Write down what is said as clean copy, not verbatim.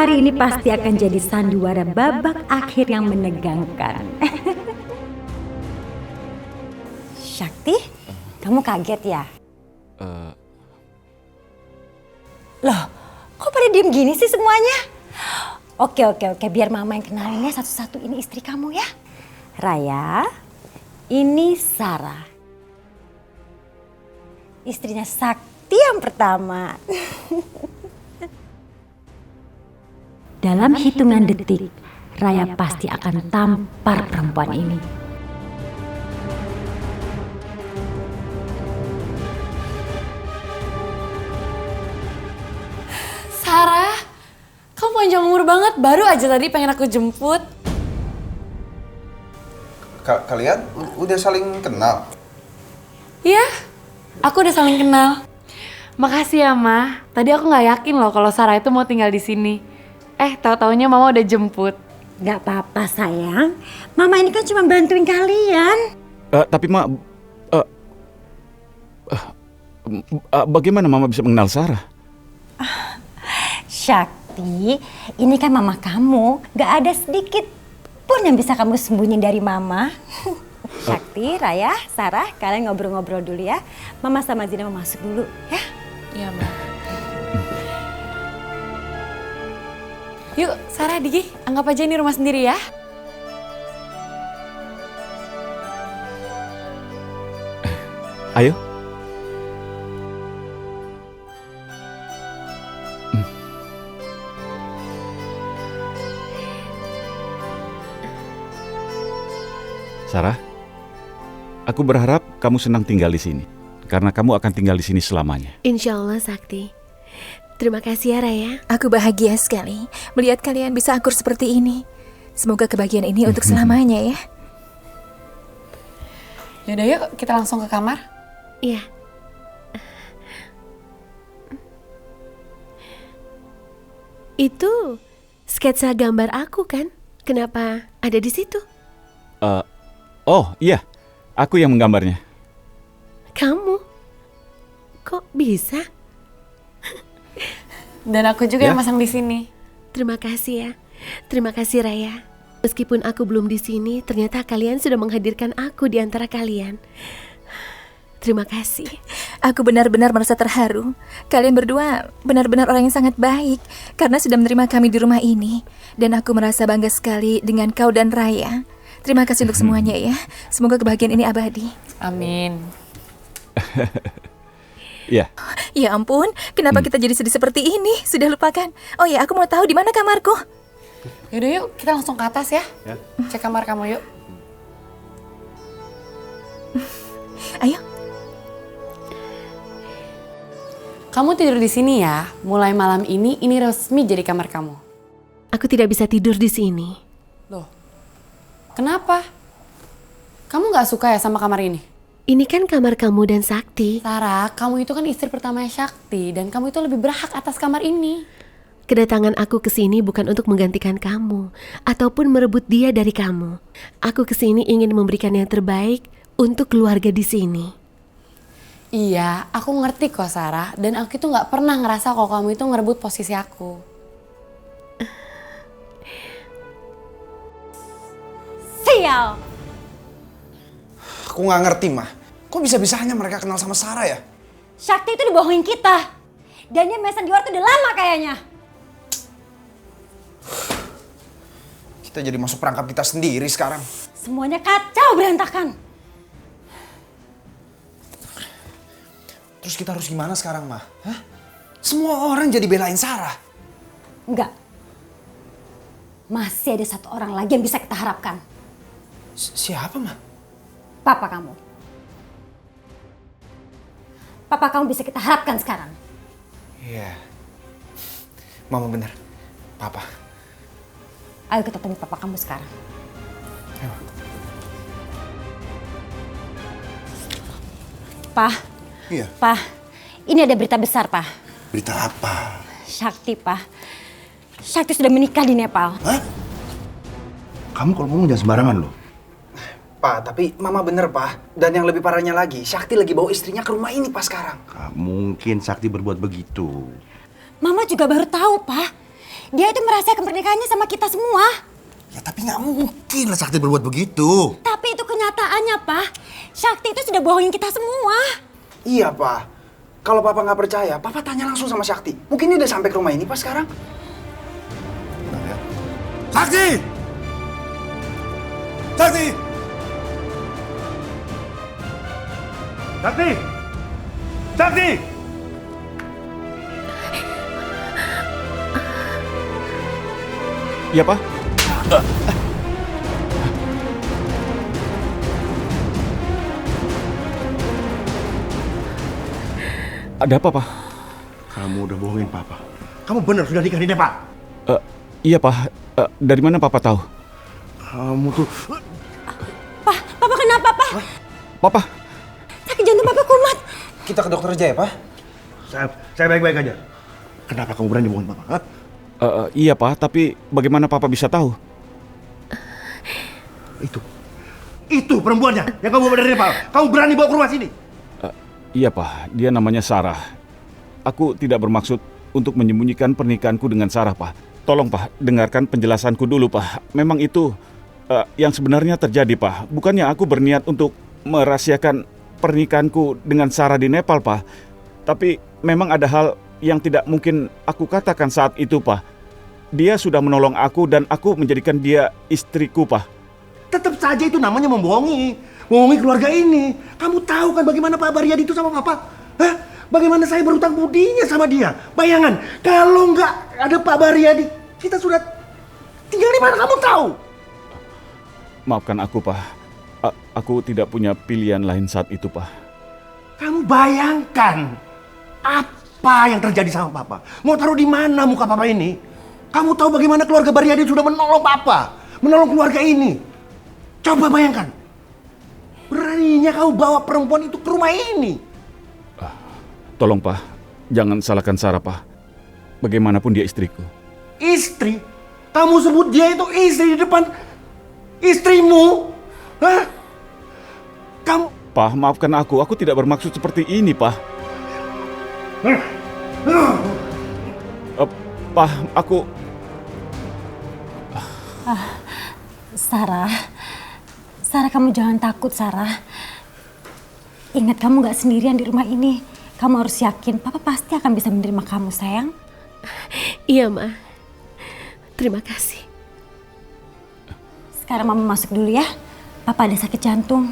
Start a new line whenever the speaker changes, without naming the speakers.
Hari ini pasti akan jadi sandiwara babak akhir yang menegangkan. Syakti, kamu kaget ya? Loh, kok pada diem gini sih semuanya? Oke, biar mama yang kenalinnya satu-satu. Ini istri kamu ya. Raya, ini Sarah. Istrinya Sakti yang pertama. Dalam hitungan detik, Raya pasti akan tampar perempuan ini.
Sarah, kamu panjang umur banget. Baru aja tadi pengen aku jemput.
Kalian udah saling kenal?
Iya, aku udah saling kenal. Makasih ya, Ma. Tadi aku nggak yakin loh kalau Sarah itu mau tinggal di sini. Tahu-taunya Mama udah jemput.
Gak apa-apa sayang, Mama ini kan cuma bantuin kalian.
Tapi Ma, bagaimana Mama bisa mengenal Sarah?
Syakti, ini kan Mama kamu. Gak ada sedikit pun yang bisa kamu sembunyiin dari Mama. Syakti, Raya, Sarah, kalian ngobrol-ngobrol dulu ya. Mama sama Zina mau masuk dulu ya.
Iya, Ma. Yuk, Sarah, Digi, anggap aja ini rumah sendiri ya.
Ayo. Sarah, aku berharap kamu senang tinggal di sini. Karena kamu akan tinggal di sini selamanya.
Insya Allah, Sakti. Terima kasih ya, Raya.
Aku bahagia sekali melihat kalian bisa akur seperti ini. Semoga kebahagiaan ini untuk selamanya ya.
Yaudah yuk, kita langsung ke kamar.
Iya. Itu sketsa gambar aku kan? Kenapa ada di situ?
Oh iya, aku yang menggambarnya.
Kamu? Kok bisa?
Dan aku juga yang masang di sini.
Terima kasih ya. Terima kasih Raya. Meskipun aku belum di sini, ternyata kalian sudah menghadirkan aku di antara kalian. Terima kasih.
Aku benar-benar merasa terharu. Kalian berdua benar-benar orang yang sangat baik karena sudah menerima kami di rumah ini. Dan aku merasa bangga sekali dengan kau dan Raya. Terima kasih untuk semuanya ya. Semoga kebahagiaan ini abadi.
Amin.
Iya.
Ya ampun, kenapa kita jadi sedih seperti ini? Sudah lupakan. Oh ya, aku mau tahu di mana kamarku.
Yaudah yuk, kita langsung ke atas ya. Cek kamar kamu yuk.
Ayo.
Kamu tidur di sini ya. Mulai malam ini resmi jadi kamar kamu.
Aku tidak bisa tidur di sini.
Loh, kenapa? Kamu nggak suka ya sama kamar ini?
Ini kan kamar kamu dan Sakti.
Sarah, kamu itu kan istri pertama Syakti dan kamu itu lebih berhak atas kamar ini.
Kedatangan aku ke sini bukan untuk menggantikan kamu ataupun merebut dia dari kamu. Aku ke sini ingin memberikan yang terbaik untuk keluarga di sini.
Iya, aku ngerti kok Sarah, dan aku itu nggak pernah ngerasa kalau kamu itu ngerebut posisi aku.
Sial!
Aku nggak ngerti, Mah. Kok bisa-bisanya mereka kenal sama Sarah ya?
Syakti itu dibohongin kita. Dan dia mesan di luar tuh udah lama kayaknya.
Kita jadi masuk perangkap kita sendiri sekarang.
Semuanya kacau berantakan.
Terus kita harus gimana sekarang, Mah? Hah? Semua orang jadi belain Sarah.
Enggak. Masih ada satu orang lagi yang bisa kita harapkan.
Siapa, Mah?
Papa kamu. Papa kamu bisa kita harapkan sekarang.
Iya. Mama bener. Papa.
Ayo kita temui papa kamu sekarang.
Ayo.
Pak.
Iya.
Pak, ini ada berita besar, Pak.
Berita apa?
Syakti, Pak. Syakti sudah menikah di Nepal.
Hah? Kamu kalau ngomong jangan sembarangan loh.
Pak, tapi Mama bener, Pak. Dan yang lebih parahnya lagi, Syakti lagi bawa istrinya ke rumah ini, Pak, sekarang.
Gak mungkin Sakti berbuat begitu.
Mama juga baru tahu, Pak. Dia itu merahasiakan pernikahannya sama kita semua.
Ya tapi nggak mungkin lah Sakti berbuat begitu.
Tapi itu kenyataannya, Pak. Sakti itu sudah bohongin kita semua.
Iya, Pak. Kalau Papa nggak percaya, Papa tanya langsung sama Sakti. Mungkin dia udah sampai ke rumah ini, Pak, sekarang.
Bentar ya. Sakti! Sakti! Sakti! Sakti!
Iya, Pak. Ada apa, Pak?
Kamu udah bohongin Papa. Kamu benar sudah nikah ini, Pak?
Iya, Pak. Dari mana Papa tahu?
Kamu tuh...
Pak, Papa kenapa, Pak?
Papa,
Sakit jantung Papa kumat.
Kita ke dokter aja ya, Pak?
Saya baik-baik aja. Kenapa kamu berani bohongin Papa? Hah?
iya, Pak. Tapi bagaimana Papa bisa tahu?
Itu perempuannya yang kamu bawa dari Nepal. Kamu berani bawa ke rumah sini?
Iya, Pak. Dia namanya Sarah. Aku tidak bermaksud untuk menyembunyikan pernikahanku dengan Sarah, Pak. Tolong, Pak, dengarkan penjelasanku dulu, Pak. Memang itu yang sebenarnya terjadi, Pak. Bukannya aku berniat untuk merahasiakan pernikahanku dengan Sarah di Nepal, Pak. Tapi memang ada hal yang tidak mungkin aku katakan saat itu, Pak. Dia sudah menolong aku dan aku menjadikan dia istriku, Pak.
Tetap saja itu namanya membohongi. Membohongi keluarga ini. Kamu tahu kan bagaimana Pak Baryadi itu sama Papa? Hah? Bagaimana saya berutang budinya sama dia? Bayangan, kalau nggak ada Pak Baryadi, kita sudah tinggal di mana kamu tahu?
Maafkan aku, Pak. Aku tidak punya pilihan lain saat itu, Pak.
Kamu bayangkan apa yang terjadi sama Papa. Mau taruh di mana muka Papa ini? Kamu tahu bagaimana keluarga Baryadi sudah menolong Papa, menolong keluarga ini. Coba bayangkan, beraninya kamu bawa perempuan itu ke rumah ini.
Tolong, Pak, jangan salahkan Sarah, Pak. Bagaimanapun dia istriku.
Istri? Kamu sebut dia itu istri di depan istrimu? Hah? Kamu...
Pak, maafkan aku tidak bermaksud seperti ini, Pak. Pak, aku...
Sarah, kamu jangan takut, Sarah. Ingat, kamu gak sendirian di rumah ini. Kamu harus yakin, Papa pasti akan bisa menerima kamu, sayang.
Iya, Ma. Terima kasih.
Sekarang Mama masuk dulu ya. Papa ada sakit jantung.